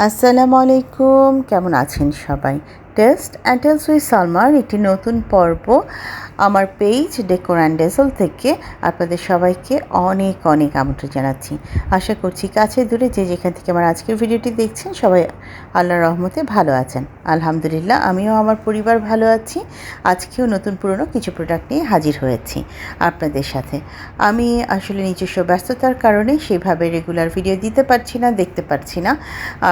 আসসালামু আলাইকুম, কেমন আছেন সবাই? টেস্ট অ্যান্ড টেলস উইথ সালমার একটি নতুন পর্ব আমার পেজ ডেকোর অ্যান্ড ডেজল থেকে আপনাদের সবাইকে অনেক অনেক আমন্ত্রণ জানাচ্ছি। আশা করছি কাছে দূরে যে যেখান থেকে আমার আজকের ভিডিওটি দেখছেন সবাই আল্লাহর রহমতে ভালো আছেন। আলহামদুলিল্লাহ, আমিও আমার পরিবার ভালো আছি। আজকেও নতুন পুরনো কিছু প্রোডাক্ট নিয়ে হাজির হয়েছি আপনাদের সাথে। আমি আসলে নিজস্ব ব্যস্ততার কারণে সেভাবে রেগুলার ভিডিও দিতে পারছি না, দেখতে পারছি না।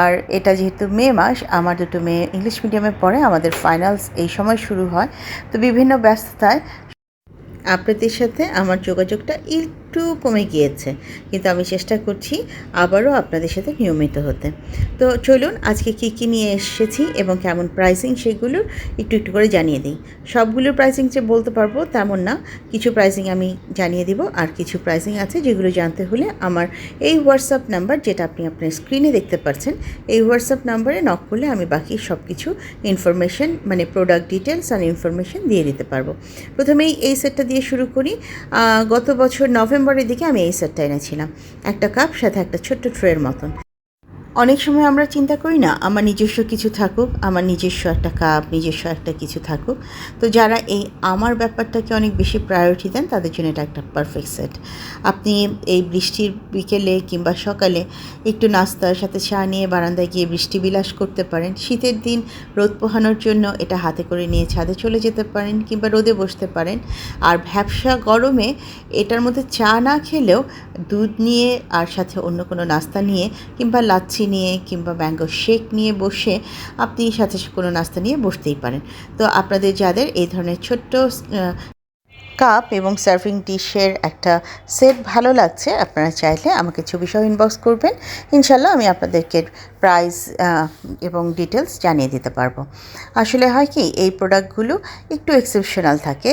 আর এটা যেহেতু মে মাস, আমার দুটো মেয়ে ইংলিশ মিডিয়ামে পড়ে, আমাদের ফাইনালস এই সময় শুরু হয়, তো বিভিন্ন ব্যস্ততায় আপনাদের সাথে আমার যোগাযোগটা একটু কমে গিয়েছে, কিন্তু আমি চেষ্টা করছি আবারও আপনাদের সাথে নিয়মিত হতে। তো চলুন আজকে কী নিয়ে এসেছি এবং কেমন প্রাইসিং সেগুলোর একটু একটু করে জানিয়ে দিই। সবগুলোর প্রাইসিং যে বলতে পারবো তেমন না, কিছু প্রাইসিং আমি জানিয়ে দিব, আর কিছু প্রাইসিং আছে যেগুলো জানতে হলে আমার এই হোয়াটসঅ্যাপ নাম্বার, যেটা আপনি আপনার স্ক্রিনে দেখতে পাচ্ছেন, এই হোয়াটসঅ্যাপ নাম্বারে নক করলে আমি বাকি সব কিছু ইনফরমেশন, মানে প্রোডাক্ট ডিটেলস আর ইনফরমেশন দিয়ে দিতে পারবো। প্রথমেই এই সেটটা দিয়ে শুরু করি। গত বছর নভেম্বরের দিকে আমি এই সেটটা এনেছিলাম, একটা কাপ সাথে একটা ছোট্ট ট্রের মতন। অনেক সময় আমরা চিন্তা করি না আমার নিজস্ব কিছু থাকুক, আমার নিজস্ব একটা কাপ, নিজস্ব একটা কিছু থাকুক। তো যারা এই আমার ব্যাপারটাকে অনেক বেশি প্রায়োরিটি দেন তাদের জন্য এটা একটা পারফেক্ট সেট। আপনি এই বৃষ্টির বিকেলে কিংবা সকালে একটু নাস্তার সাথে চা নিয়ে বারান্দায় গিয়ে বৃষ্টি বিলাস করতে পারেন। শীতের দিন রোদ পোহানোর জন্য এটা হাতে করে নিয়ে ছাদে চলে যেতে পারেন কিংবা রোদে বসতে পারেন। আর ভ্যাপসা গরমে এটার মধ্যে চা না খেলেও দুধ নিয়ে আর সাথে অন্য কোনো নাস্তা নিয়ে কিংবা লাচ্ছি নিয়ে কিংবা ম্যাঙ্গো শেক নিয়ে বসে আপনি সাথে কোনো নাস্তা নিয়ে বসতেই পারেন। তো আপনাদের যাদের এই ধরনের ছোট্ট কাপ এবং সার্ভিং ডিশের একটা সেট ভালো লাগছে, আপনারা চাইলে আমাকে ছবিসহ ইনবক্স করবেন। ইনশাল্লাহ আমি আপনাদেরকে প্রাইস এবং ডিটেলস জানিয়ে দিতে পারবো। আসলে হয় কি, এই প্রোডাক্টগুলো একটু এক্সেপশনাল থাকে।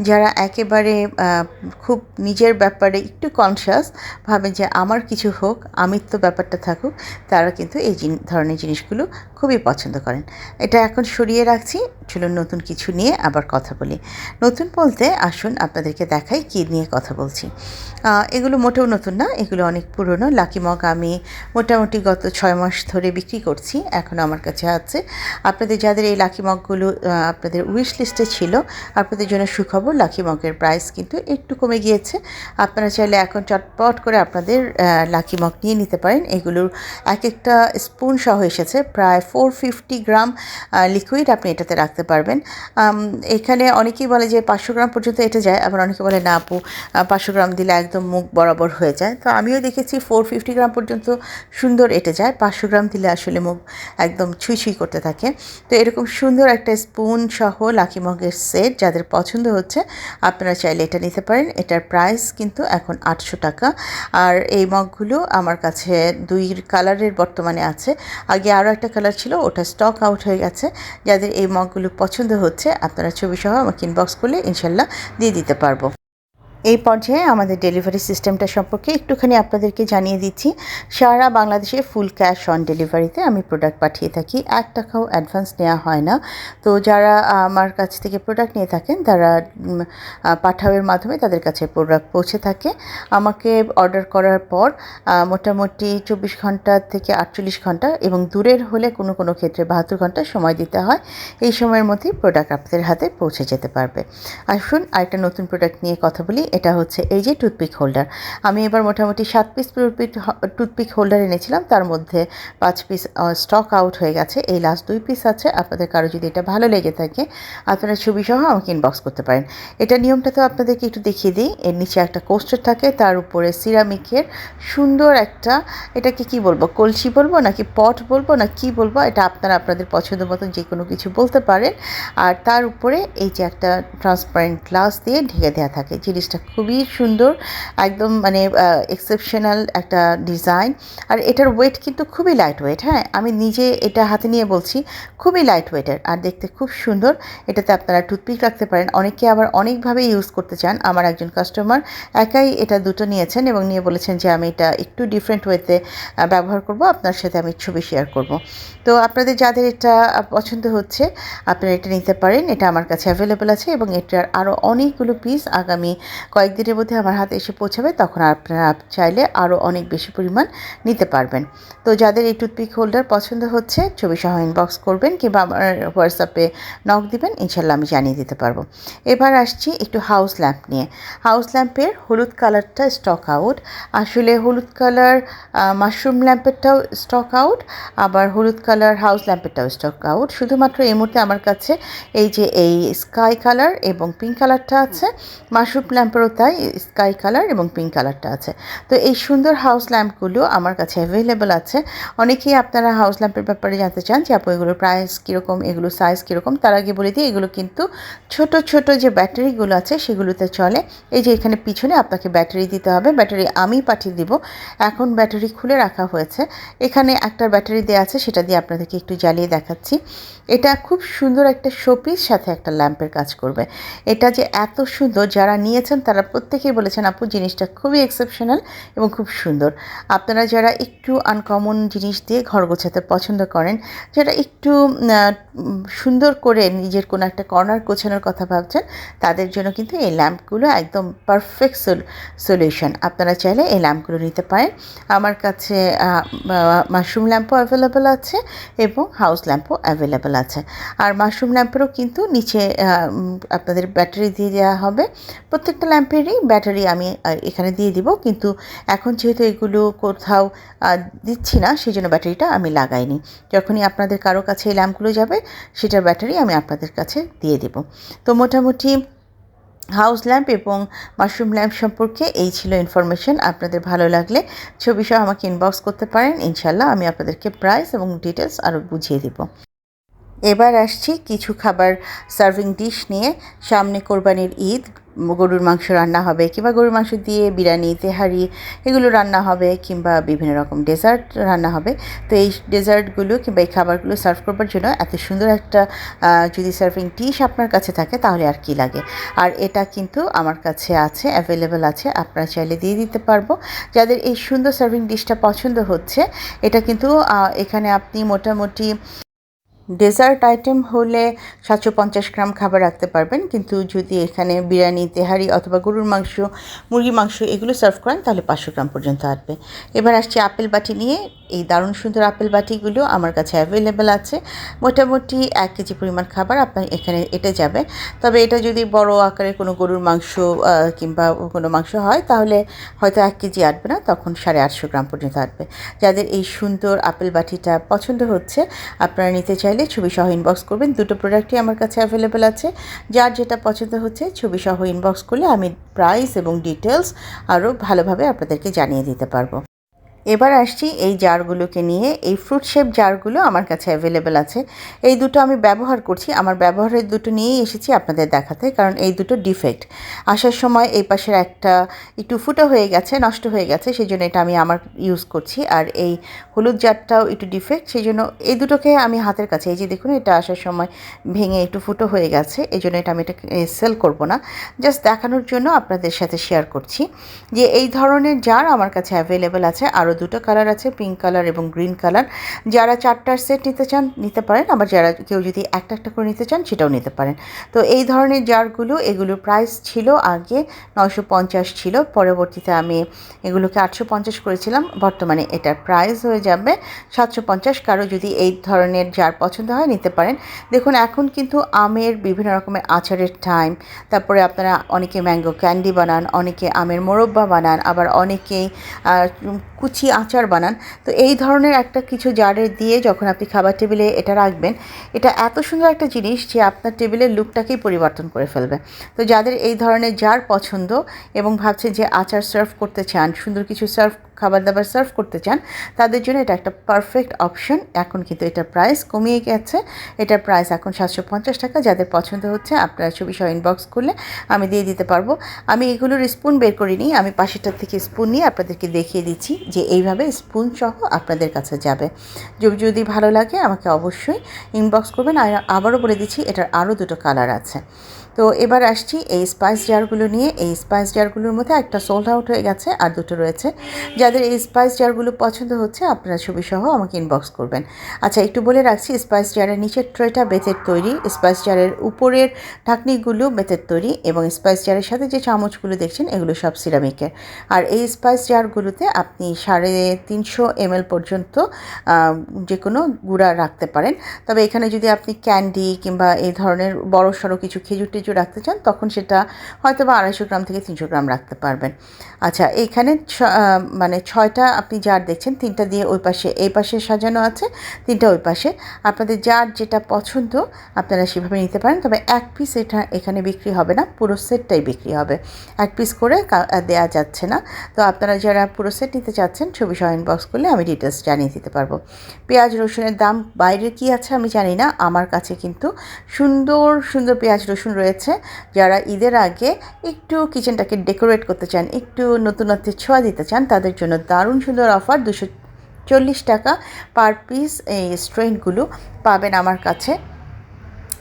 যারা একেবারে খুব নিজের ব্যাপারে একটু কনসিয়াস, ভাবেন যে আমার কিছু হোক, আমিত্ব ব্যাপারটা থাকুক, তারা কিন্তু এই ধরনের জিনিসগুলো খুবই পছন্দ করেন। এটা এখন সরিয়ে রাখছি, চলুন নতুন কিছু নিয়ে আবার কথা বলি। নতুন বলতে আসুন আপনাদেরকে দেখাই কী নিয়ে কথা বলছি। এগুলো মোটেও নতুন না, এগুলো অনেক পুরনো। লাকি মগ আমি মোটামুটি গত 6 মাস ধরে বিক্রি করছি, এখনও আমার কাছে আছে। আপনাদের যাদের এই লাকি মগগুলো আপনাদের উইশ লিস্টে ছিল, আপনাদের জন্য সুখবর, লাকি মগের প্রাইস কিন্তু একটু কমে গিয়েছে। আপনারা চাইলে এখন চটপট করে আপনাদের লাকি মগ নিয়ে নিতে পারেন। এগুলোর এক একটা স্পুন সহ এসেছে, প্রায় 450 গ্রাম লিকুইড আপনি এটাতে রাখতে পারবেন। এখানে অনেকেই বলে যে 500 গ্রাম পর্যন্ত এটা যায়, আবার অনেকে বলে না আপু 500 গ্রাম দিলে একদম মুখ বরাবর হয়ে যায়। তো আমিও দেখেছি 450 গ্রাম পর্যন্ত সুন্দর এটা যায়, 500 গ্রাম দিলে আসলে মুখ একদম ছুঁই ছুঁই করতে থাকে। তো এরকম সুন্দর একটা স্পুন সহ লাকি মগের সেট যাদের পছন্দ হচ্ছে, আপনারা চাইলে এটা নিতে পারেন। এটার প্রাইস কিন্তু এখন 800 টাকা। আর এই মগগুলো আমার কাছে 2 কালারের বর্তমানে আছে। আগে আরও একটা কালার ছিল, ওটা স্টক আউট হয়ে গেছে। যাদের এই মগগুলো পছন্দ হচ্ছে, আপনারা ছবি সহ আমাকে ইনবক্স করলে ইনশাল্লাহ দিয়ে দিতে পারবো। এই পর্যায়ে আমাদের ডেলিভারি সিস্টেমটা সম্পর্কে একটুখানি আপনাদেরকে জানিয়ে দিচ্ছি। সারা বাংলাদেশে ফুল ক্যাশ অন ডেলিভারিতে আমি প্রোডাক্ট পাঠিয়ে থাকি, 1 টাকাও অ্যাডভান্স নেওয়া হয় না। তো যারা আমার কাছ থেকে প্রোডাক্ট নিয়ে থাকেন তারা পাঠাওয়ের মাধ্যমে তাদের কাছে প্রোডাক্ট পৌঁছে থাকে। আমাকে অর্ডার করার পর মোটামুটি 24 ঘন্টা থেকে 48 ঘন্টা, এবং দূরের হলে কোনো কোনো ক্ষেত্রে 72 ঘন্টা সময় দিতে হয়। এই সময়ের মধ্যেই প্রোডাক্ট আপনাদের হাতে পৌঁছে যেতে পারবে। আসুন আরেকটা নতুন প্রোডাক্ট নিয়ে কথা বলি। এটা হচ্ছে এই যে টুথপিক হোল্ডার। আমি এবার মোটামুটি 7 পিস টুথপিক হোল্ডার এনেছিলাম, তার মধ্যে 5 পিস স্টক আউট হয়ে গেছে। এই লাস্ট 2 পিস আছে। আপনাদের কারো যদি এটা ভালো লেগে থাকে, আপনারা ছবি সহ আমাকে ইনবক্স করতে পারেন। এটা নিয়মটা তো আপনাদেরকে একটু দেখিয়ে দিই। এর নিচে একটা কোস্টার থাকে, তার উপরে সিরামিকের সুন্দর একটা, এটাকে কি বলবো, কলসি বলবো নাকি পট বলবো না কি বলবো, এটা আপনারা আপনাদের পছন্দ মতন যে কোনো কিছু বলতে পারেন। আর তার উপরে এই যে একটা ট্রান্সপারেন্ট গ্লাস দিয়ে ঢেকে দেওয়া থাকে। জিনিসটা খুবই সুন্দর, একদম মানে এক্সেপশনাল একটা ডিজাইন। আর এটার ওয়েট কিন্তু খুবই লাইট ওয়েট। হ্যাঁ, আমি নিজে এটা হাতে নিয়ে বলছি, খুবই লাইট ওয়েটের আর দেখতে খুব সুন্দর। এটাতে আপনারা টুথপিক রাখতে পারেন। অনেকে আবার অনেকভাবে ইউজ করতে চান। আমার একজন কাস্টমার একাই এটা দুটো নিয়েছেন এবং নিয়ে বলেছেন যে আমি এটা একটু ডিফারেন্ট ওয়েতে ব্যবহার করব, আপনার সাথে আমি ছবি শেয়ার করব। তো আপনাদের যাদের এটা পছন্দ হচ্ছে, আপনারা এটা নিতে পারেন। এটা আমার কাছে অ্যাভেলেবেল আছে এবং এটার আরও অনেকগুলো পিস আগামী কয়েকদিনের মধ্যে আমার হাতে এসে পৌঁছাবে, তখন আপনারা চাইলে আরও অনেক বেশি পরিমাণ নিতে পারবেন। তো যাদের এই টুথপিক হোল্ডার পছন্দ হচ্ছে ছবি সহ ইনবক্স করবেন কিংবা আমার হোয়াটসঅ্যাপে নক দিবেন, ইনশাল্লাহ আমি জানিয়ে দিতে পারবো। এবার আসছি একটু হাউস ল্যাম্প নিয়ে। হাউস ল্যাম্পের হলুদ কালারটা স্টক আউট। আসলে হলুদ কালার মাশরুম ল্যাম্পেরটাও স্টক আউট, আবার হলুদ কালার হাউস ল্যাম্পেরটাও স্টক আউট। শুধুমাত্র এই মুহূর্তে আমার কাছে এই যে এই স্কাই কালার এবং পিঙ্ক কালারটা আছে, মাশরুম ল্যাম্পেরও তাই স্কাই কালার এবং পিঙ্ক কালারটা আছে। তো এই সুন্দর হাউস ল্যাম্পগুলো আমার কাছে অ্যাভেলেবেল আছে। অনেকেই আপনারা হাউস ল্যাম্পের ব্যাপারে জানতে চান যে আপু এগুলোর প্রাইস কীরকম, এগুলো সাইজ কীরকম। তার আগে বলে দিই, এগুলো কিন্তু ছোট ছোট যে ব্যাটারিগুলো আছে সেগুলোতে চলে। এই যে এখানে পিছনে আপনাকে ব্যাটারি দিতে হবে, ব্যাটারি আমি পাঠিয়ে দিব। এখন ব্যাটারি খুলে রাখা হয়েছে, এখানে একটা ব্যাটারি দেওয়া আছে, সেটা দিয়ে আপনাদেরকে একটু জ্বালিয়ে দেখাচ্ছি। এটা খুব সুন্দর একটা শোপিস, সাথে একটা ল্যাম্পের কাজ করবে। এটা যে এত সুন্দর, যারা নিয়েছেন তারা প্রত্যেকেই বলেছেন আপু জিনিসটা খুবই এক্সেপশনাল এবং খুব সুন্দর। আপনারা যারা একটু আনকমন জিনিস দিয়ে ঘর গোছাতে পছন্দ করেন, যারা একটু সুন্দর করে নিজের কোনো একটা কর্নার গোছানোর কথা ভাবছেন, তাদের জন্য কিন্তু এই ল্যাম্পগুলো একদম পারফেক্ট সলিউশন। আপনারা চাইলে এই ল্যাম্পগুলো নিতে পারেন। আমার কাছে মাশরুম ল্যাম্পও অ্যাভেলেবেল আছে এবং হাউস ল্যাম্পও অ্যাভেলেবেল আছে। আর মাশরুম ল্যাম্পেরও কিন্তু নিচে আপনাদের ব্যাটারি দিয়ে দেওয়া হবে। প্রত্যেকটা ল্যাম্পেরই ব্যাটারি আমি এখানে দিয়ে দিব, কিন্তু এখন যেহেতু এগুলো কোথাও দিচ্ছি না, সেই জন্য ব্যাটারিটা আমি লাগাইনি। যখনই আপনাদের কারো কাছে এই ল্যাম্পগুলো যাবে, সেটার ব্যাটারি আমি আপনাদের কাছে দিয়ে দেব। তো মোটামুটি হাউস ল্যাম্প এবং মাশরুম ল্যাম্প সম্পর্কে এই ছিল ইনফরমেশন। আপনাদের ভালো লাগলে ছবি সহ আমাকে ইনবক্স করতে পারেন, ইনশাল্লাহ আমি আপনাদেরকে প্রাইস এবং ডিটেলস আরও বুঝিয়ে দেব। এবার আসছি কিছু খাবার সার্ভিং ডিশ নিয়ে। সামনে কোরবানির ঈদ, গরুর মাংস রান্না হবে, কিংবা গরুর মাংস দিয়ে বিরিয়ানি, তেহারি এগুলো রান্না হবে, কিংবা বিভিন্ন রকম ডেজার্ট রান্না হবে। তো এই ডেজার্টগুলো কিংবা এই খাবারগুলো সার্ভ করবার জন্য এত সুন্দর একটা যদি সার্ভিং ডিশ আপনার কাছে থাকে, তাহলে আর কি লাগে। আর এটা কিন্তু আমার কাছে আছে, অ্যাভেলেবেল আছে, আপনারা চাইলে দিয়ে দিতে পারবো। যাদের এই সুন্দর সার্ভিং ডিশটা পছন্দ হচ্ছে, এটা কিন্তু এখানে আপনি মোটামুটি ডেজার্ট আইটেম হলে 750 গ্রাম খাবার রাখতে পারবেন, কিন্তু যদি এখানে বিরিয়ানি, তেহারি অথবা গরুর মাংস, মুরগির মাংস এগুলো সার্ভ করেন, তাহলে 500 গ্রাম পর্যন্ত আসবে। এবার আসছি আপেল বাটি নিয়ে। এই দারুণ সুন্দর আপেল বাটিগুলো আমার কাছে অ্যাভেলেবেল আছে। মোটামুটি 1 কেজি পরিমাণ খাবার আপনার এখানে এটে যাবে। তবে এটা যদি বড় আকারের কোনো গরুর মাংস কিংবা কোনো মাংস হয়, তাহলে হয়তো 1 কেজি আসবে না, তখন 850 গ্রাম পর্যন্ত আসবে। যাদের এই সুন্দর আপেল বাটিটা পছন্দ হচ্ছে, আপনারা নিতে চাইলে ছবি সহ ইনবক্স করবেন। দুটো প্রোডাক্টই আমার কাছে অ্যাভেলেবেল আছে। যার যেটা পছন্দ হচ্ছে ছবি সহ ইনবক্স করলে আমি প্রাইস এবং ডিটেলস আরও ভালোভাবে আপনাদেরকে জানিয়ে দিতে পারবো। এবার আসছি এই জারগুলোকে নিয়ে। এই ফ্রুট শেপ জারগুলো আমার কাছে অ্যাভেলেবেল আছে। এই দুটো আমি ব্যবহার করছি, আমার ব্যবহারের দুটো নিয়েই এসেছি আপনাদের দেখাতে, কারণ এই দুটো ডিফেক্ট। আসার সময় এই পাশের একটা একটু ফুটো হয়ে গেছে, নষ্ট হয়ে গেছে, সেই জন্য এটা আমি আমার ইউজ করছি। আর এই হলুদ জারটাও একটু ডিফেক্ট, সেই জন্য এই দুটোকে আমি হাতের কাছে, এই যে দেখুন এটা আসার সময় ভেঙে একটু ফুটো হয়ে গেছে, এই জন্য এটা আমি এটা সেল করব না, জাস্ট দেখানোর জন্য আপনাদের সাথে শেয়ার করছি যে এই ধরনের জার আমার কাছে অ্যাভেলেবেল আছে। আরও দুটো কালার আছে, পিঙ্ক কালার এবং গ্রিন কালার। যারা 4টার সেট নিতে চান নিতে পারেন, আবার যারা কেউ যদি একটা একটা করে নিতে চান সেটাও নিতে পারেন। তো এই ধরনের জারগুলো, এগুলোর প্রাইস ছিল আগে 950 ছিল, পরবর্তীতে আমি এগুলোকে 850 করেছিলাম। বর্তমানে এটার প্রাইস হয়ে যাবে 750। কারো যদি এই ধরনের জার পছন্দ হয় নিতে পারেন। দেখুন এখন কিন্তু আমের বিভিন্ন রকমের আচারের টাইম, তারপরে আপনারা অনেকে ম্যাঙ্গো ক্যান্ডি বানান, অনেকে আমের মোরব্বা বানান, আবার অনেকেই কুচি আচার বানান। তো এই ধরনের একটা কিছু জারে দিয়ে যখন আপনি খাবার টেবিলে এটা রাখবেন, এটা এত সুন্দর একটা জিনিস যে আপনার টেবিলের লুকটাকেই পরিবর্তন করে ফেলবে। তো যাদের এই ধরনের জার পছন্দ এবং ভাবছেন যে আচার সার্ভ করতে চান, সুন্দর কিছু খাবার দাবার সার্ভ করতে চান, তাদের জন্য এটা একটা পারফেক্ট অপশন। এখন কিন্তু এটার প্রাইস কমিয়ে গেছে, এটার প্রাইস এখন 750 টাকা। যাদের পছন্দ হচ্ছে আপনারা ছবি সহ ইনবক্স করলে আমি দিয়ে দিতে পারবো। আমি এগুলোর স্পুন বের করিনি, আমি পাশেরটার থেকে স্পুন নিয়ে আপনাদেরকে দেখিয়ে দিচ্ছি যে এইভাবে স্পুন সহ আপনাদের কাছে যাবে। যদি ভালো লাগে আমাকে অবশ্যই ইনবক্স করবেন। আর আবারও বলে দিচ্ছি এটার আরও দুটো কালার আছে। তো এবার আসছি এই স্পাইস জারগুলো নিয়ে। এই স্পাইস জারগুলোর মধ্যে একটা সোল্ড আউট হয়ে গেছে, আর দুটো রয়েছে। যাদের এই স্পাইস জারগুলো পছন্দ হচ্ছে আপনারা ছবিসহ আমাকে ইনবক্স করবেন। আচ্ছা, একটু বলে রাখছি, স্পাইস জারের নিচের ট্রেটা বেতের তৈরি, স্পাইস জারের উপরের ঢাকনিগুলো বেতের তৈরি, এবং স্পাইস জারের সাথে যে চামচগুলো দেখছেন এগুলো সব সিরামিকের। আর এই স্পাইস জারগুলোতে আপনি 350 ml পর্যন্ত যে কোনো গুঁড়া রাখতে পারেন। তবে এখানে যদি আপনি ক্যান্ডি কিংবা এই ধরনের বড় সড়ো কিছু খেজুর টেজুর রাখতে চান, তখন সেটা হয়তো বা 250 গ্রাম থেকে 300 গ্রাম রাখতে পারবেন। আচ্ছা, এইখানে মানে 6টা আপনি জার দেখছেন, 3টা দিয়ে ওই পাশে এই পাশে সাজানো আছে, 3টা ওই পাশে। আপনাদের যার যেটা পছন্দ আপনারা সেভাবে নিতে পারেন। তবে এক পিস এটা এখানে বিক্রি হবে না, পুরো সেটটাই বিক্রি হবে। এক পিস করে দেওয়া যাচ্ছে না। তো আপনারা যারা পুরো সেট নিতে চাচ্ছেন ছবি সহ ইনবক্স করলে আমি ডিটেলস জানিয়ে দিতে পারবো। পেঁয়াজ রসুনের দাম বাইরে কি আছে আমি জানি না, আমার কাছে কিন্তু সুন্দর সুন্দর পেঁয়াজ রসুন রয়েছে। যারা ঈদের আগে একটু কিচেনটাকে ডেকোরেট করতে চান, একটু নতুনত্বের ছোঁয়া দিতে চান, তাদের জন্য দারুণ সুন্দর অফার। 240 টাকা পার পিস এই স্ট্রেনগুলো পাবেন আমার কাছে।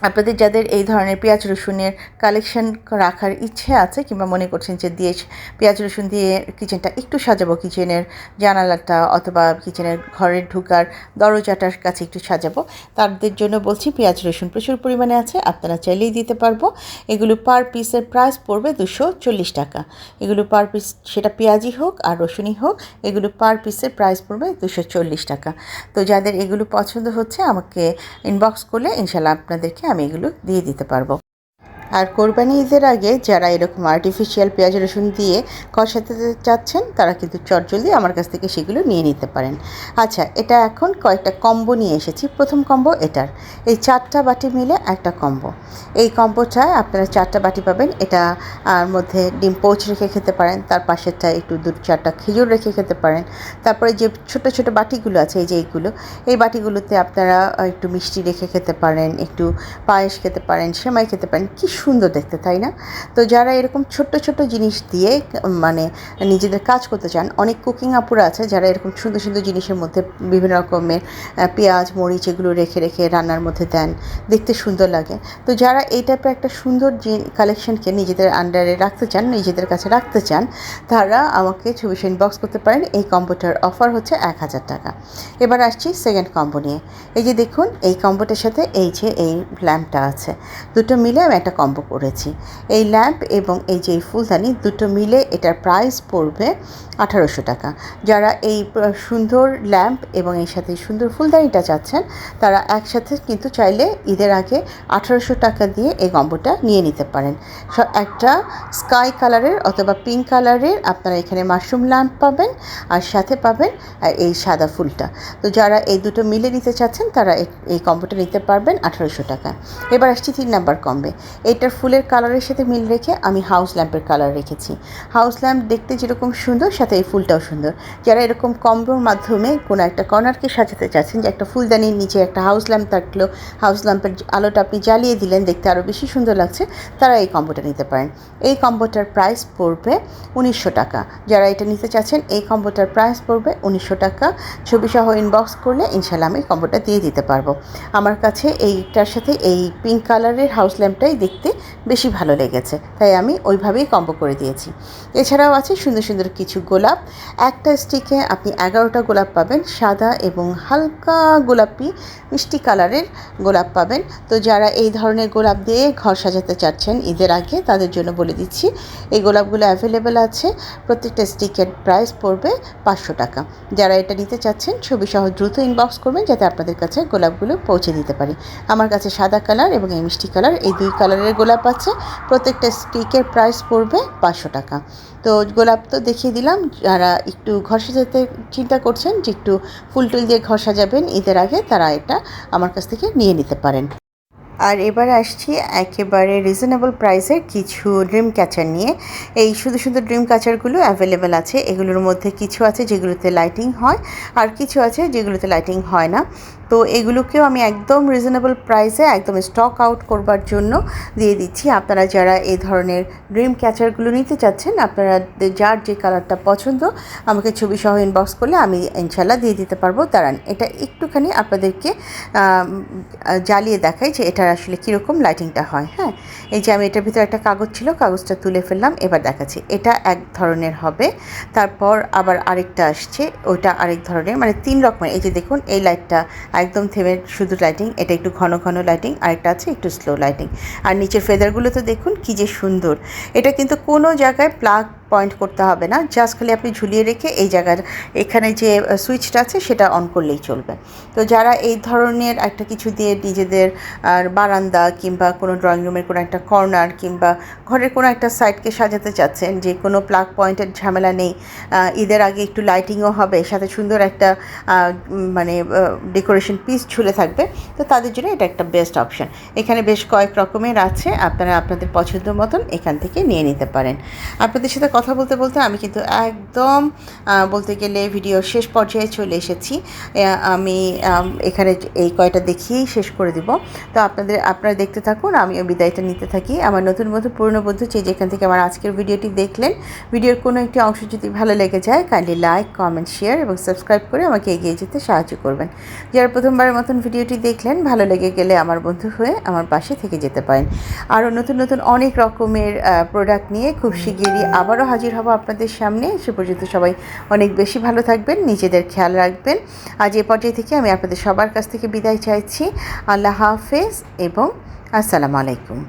আপনাদের যাদের এই ধরনের পেঁয়াজ রসুনের কালেকশন রাখার ইচ্ছে আছে, কিংবা মনে করছেন যে পেঁয়াজ রসুন দিয়ে কিচেনটা একটু সাজাবো, কিচেনের জানালাটা অথবা কিচেনের ঘরের ঢোকার দরজাটার কাছে একটু সাজাবো, তাদের জন্য বলছি পেঁয়াজ রসুন প্রচুর পরিমাণে আছে, আপনারা চাইলেই দিতে পারবো। এগুলো পার পিসের প্রাইস পড়বে 240 টাকা। এগুলো পার পিস, সেটা পেঁয়াজই হোক আর রসুনই হোক, এগুলো পার পিসের প্রাইস পড়বে 240 টাকা। তো যাদের এগুলো পছন্দ হচ্ছে আমাকে ইনবক্স করলে ইনশাল্লাহ আপনাদেরকে আমি এগুলো দিয়ে দিতে পারবো। আর কোরবানি ঈদের আগে যারা এরকম আর্টিফিশিয়াল পেঁয়াজ রসুন দিয়ে কষাতে চাচ্ছেন তারা কিন্তু চটজলদি আমার কাছ থেকে সেগুলো নিয়ে নিতে পারেন। আচ্ছা, এটা এখন কয়েকটা কম্বো নিয়ে এসেছি। প্রথম কম্বো এটার, এই 4টা বাটি মিলে একটা কম্বো। এই কম্বোটায় আপনারা 4টা বাটি পাবেন। এটা মধ্যে ডিম পোচ রেখে খেতে পারেন, তার পাশেরটা একটু 2-4টা খেজুর রেখে খেতে পারেন। তারপরে যে ছোট ছোট বাটিগুলো আছে, এই যে এই বাটিগুলোতে আপনারা একটু মিষ্টি রেখে খেতে পারেন, একটু পায়েস খেতে পারেন, সেমাই খেতে পারেন। কি সুন্দর দেখতে, তাই না? তো যারা এরকম ছোট্ট ছোট্ট জিনিস দিয়ে মানে নিজেদের কাজ করতে চান, অনেক কুকিং আপুরা আছে যারা এরকম সুন্দর সুন্দর জিনিসের মধ্যে বিভিন্ন রকমের পেঁয়াজ মরিচ এগুলো রেখে রেখে রান্নার মধ্যে দেন, দেখতে সুন্দর লাগে। তো যারা এই টাইপের একটা সুন্দর কালেকশনকে নিজেদের আন্ডারে রাখতে চান, নিজেদের কাছে রাখতে চান, তারা আমাকে ছবি ইনবক্স করতে পারেন। এই কম্বোটার অফার হচ্ছে 1000 টাকা। এবার আসছি সেকেন্ড কম্বো নিয়ে। এই যে দেখুন, এই কম্বোটার সাথে এই যে এই ল্যাম্পটা আছে, দুটো মিলে আমি একটা কম্বো করেছি। এই ল্যাম্প এবং এই যে ফুলদানি দুটো মিলে এটার প্রাইস পড়বে 1800 টাকা। যারা এই সুন্দর ল্যাম্প এবং এর সাথে সুন্দর ফুলদানিটা চাচ্ছেন, তারা একসাথে কিন্তু চাইলে ঈদের আগে 1800 টাকা দিয়ে এই কম্বোটা নিয়ে নিতে পারেন। একটা স্কাই কালারের অথবা পিঙ্ক কালারের আপনারা এখানে মাশরুম ল্যাম্প পাবেন, আর সাথে পাবেন এই সাদা ফুলটা। তো যারা এই দুটো মিলে নিতে চাচ্ছেন তারা এই কম্বোটা নিতে পারবেন 1800 টাকা। এবার আসছি 3 নাম্বার কম্বে। এইটার ফুলের কালারের সাথে মিল রেখে আমি হাউস ল্যাম্পের কালার রেখেছি। হাউস ল্যাম্প দেখতে যেরকম সুন্দর, সাথে এই ফুলটাও সুন্দর। যারা এরকম কম্বোর মাধ্যমে কোনো একটা কর্নারকে সাজাতে চাচ্ছেন, যে একটা ফুলদানির নিচে একটা হাউস ল্যাম্প থাকলো, হাউস ল্যাম্পের আলোটা আপনি জ্বালিয়ে দিলেন, দেখতে আরও বেশি সুন্দর লাগছে, তারা এই কম্বোটা নিতে পারেন। এই কম্বোটার প্রাইস পড়বে 1900 টাকা। যারা এটা নিতে চাচ্ছেন, এই কম্বোটার প্রাইস পড়বে 1900 টাকা। ছবি সহ ইনবক্স করলে ইনশাল্লাহ আমি কম্বোটা দিয়ে দিতে পারবো। আমার কাছে এইটার সাথে এই পিঙ্ক কালারের হাউস ল্যাম্পটাই দেখতে বেশি ভালো লেগেছে, তাই আমি ওইভাবেই কম্বো করে দিয়েছি। এছাড়াও আছে সুন্দর সুন্দর কিছু গোলাপ। একটা স্টিকে আপনি 11টা গোলাপ পাবেন, সাদা এবং হালকা গোলাপি মিষ্টি কালারের গোলাপ পাবেন। তো যারা এই ধরনের গোলাপ দিয়ে ঘর সাজাতে চাচ্ছেন ঈদের আগে, তাদের জন্য বলে দিচ্ছি এই গোলাপগুলো অ্যাভেলেবেল আছে। প্রত্যেকটা স্টিকের প্রাইস পড়বে 500 টাকা। যারা এটা নিতে চাচ্ছেন ছবি সহ দ্রুত ইনবক্স করবেন, যাতে আপনাদের কাছে গোলাপগুলো পৌঁছে দিতে পারি। আমার কাছে সাদা কালার এবং এই মিষ্টি কালার, এই 2 কালারের গোলাপ আছে। প্রত্যেকটা স্টিকের প্রাইস পড়বে 500 টাকা। তো গোলাপ তো দেখিয়ে দিলাম। যারা একটু ঘর সাজাতে চিন্তা করছেন যে একটু ফুল টুল দিয়ে ঘর সাজাবেন ঈদের আগে, তারা এটা আমার কাছ থেকে নিয়ে নিতে পারেন। আর এবার আসছি একেবারে রিজনেবল প্রাইসের কিছু ড্রিম ক্যাচার নিয়ে। এই সুন্দর সুন্দর ড্রিম ক্যাচারগুলো অ্যাভেলেবেল আছে। এগুলোর মধ্যে কিছু আছে যেগুলোতে লাইটিং হয়, আর কিছু আছে যেগুলোতে লাইটিং হয় না। তো এগুলোকেও আমি একদম রিজনেবল প্রাইসে একদম স্টক আউট করবার জন্য দিয়ে দিচ্ছি। আপনারা যারা এই ধরনের ড্রিম ক্যাচারগুলো নিতে চাচ্ছেন, আপনারা যার যে কালারটা পছন্দ আমাকে ছবি সহ ইনবক্স করলে আমি ইনশাল্লাহ দিয়ে দিতে পারবো। দাঁড়ান, এটা একটুখানি আপনাদেরকে জ্বালিয়ে দেখাই যে এটার আসলে কীরকম লাইটিংটা হয়। হ্যাঁ, এই যে আমি এটার ভিতরে একটা কাগজ ছিল, কাগজটা তুলে ফেললাম, এবার দেখাচ্ছি। এটা এক ধরনের হবে, তারপর আবার আরেকটা আসছে, ওইটা আরেক ধরনের, মানে 3 রকমের। এই যে দেখুন, এই লাইটটা একদম থেমে শুধু লাইটিং, এটা একটু ঘন ঘন লাইটিং, আরেকটা আছে একটু স্লো লাইটিং। আর নিচের ফেদারগুলো তো দেখুন কী যে সুন্দর। এটা কিন্তু কোনো জায়গায় প্লাগ পয়েন্ট করতে হবে না, জাস্ট খালি আপনি ঝুলিয়ে রেখে এই জায়গার এখানে যে সুইচটা আছে সেটা অন করলেই চলবে। তো যারা এই ধরনের একটা কিছু দিয়ে নিজেদের বারান্দা কিংবা কোনো ড্রয়িং রুমের কোনো একটা কর্নার কিংবা ঘরের কোনো একটা সাইডকে সাজাতে চাচ্ছেন, যে কোনো প্লাগ পয়েন্টের ঝামেলা নেই, ঈদের আগে একটু লাইটিংও হবে, সাথে সুন্দর একটা মানে ডেকোরেশন পিস ঝুলে থাকবে, তো তাদের জন্য এটা একটা বেস্ট অপশান। এখানে বেশ কয়েক রকমের আছে, আপনারা আপনাদের পছন্দ মতন এখান থেকে নিয়ে নিতে পারেন। আপনাদের সাথে কথা বলতে বলতে আমি কিন্তু একদম বলতে গেলে ভিডিও শেষ পর্যায়ে চলে এসেছি। আমি এখানে এই কয়টা দেখিয়েই শেষ করে দিব। তো আপনারা দেখতে থাকুন, আমিও বিদায়টা নিতে থাকি। আমার নতুন পুরনো বন্ধু যে যেখান থেকে আমার আজকের ভিডিওটি দেখলেন, ভিডিওর কোনো একটি অংশ যদি ভালো লেগে যায়, কাইন্ডলি লাইক, কমেন্ট, শেয়ার এবং সাবস্ক্রাইব করে আমাকে এগিয়ে যেতে সাহায্য করবেন। যারা প্রথমবারের মতন ভিডিওটি দেখলেন, ভালো লেগে গেলে আমার বন্ধু হয়ে আমার পাশে থেকে যেতে পারেন। আরও নতুন অনেক রকমের প্রোডাক্ট নিয়ে খুব শিগগিরই আবারও হাজির হব আপনাদের সামনে। সে পর্যন্ত সবাই অনেক বেশি ভালো থাকবেন, নিজেদের খেয়াল রাখবেন। আজ এ পর্যায়ে থেকে আমি আপনাদের সবার কাছ থেকে বিদায় চাইছি। আল্লাহ হাফেজ এবং আসসালামু আলাইকুম।